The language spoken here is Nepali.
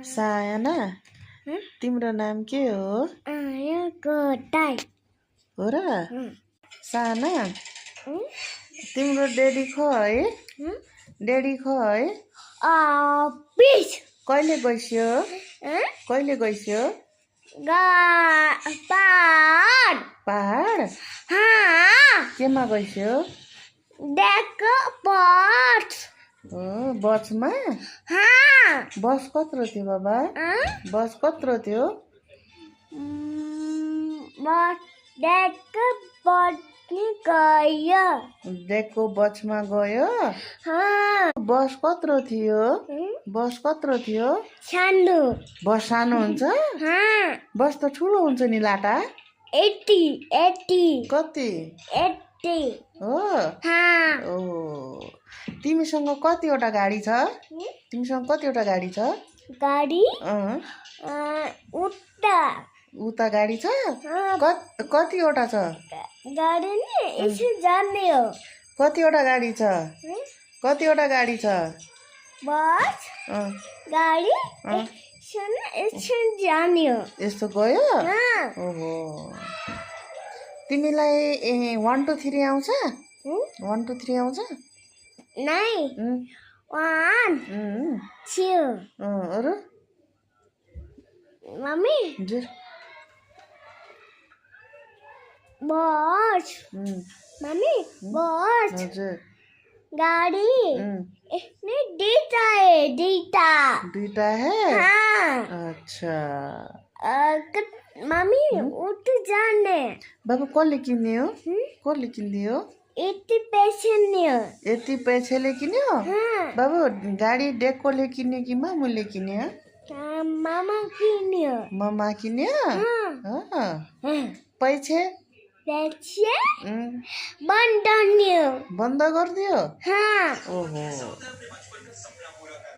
सायाना तिम्रो नाम के हो? हो र? साना तिम्रो ड्याडी खै? ड्याडी खै? कहिले गइस्यो? कहिले गइस्यो? पहाड? केमा गइस्यो? हो बसमा? बस कत्रो थियो बाबा? बस कत्रो थियो? डेकको बसमा गयो? बस कत्रो थियो? बस कत्रो थियो? बस सानो हुन्छ? बस त ठुलो हुन्छ नि लाटा? 80 कति? हो? ओ तिमीसँग कतिवटा गाडी छ? तिमीसँग कतिवटा गाडी छ? गाडी उता गाडी छ? कतिवटा छ? गाडी नि यसो जाने हो। कतिवटा गाडी छ? कतिवटा गाडी छ? बस गाडी यसो जाने हो। यस्तो गयो? ओहो तिमीलाई 1 2 3 आउँछ? 1 2 3 आउँछ? नै 1 2 अरू? मम्मी बस मम्मी बस हजुर गाड़ी इसमें दुईटा है? हाँ अच्छा मम्मी उठ जाने बाबा कसले किन्यो? कसले किन्यो? 80 पैसे नि हो। 80 पैसाले किन्यो? बाबु गाडी डेकोले किन्यो कि मामुले किन्यो? मामा किन्यो। मामा किन्यो? पैसे बन्द बन्द गरिदियो? हाँ ओहो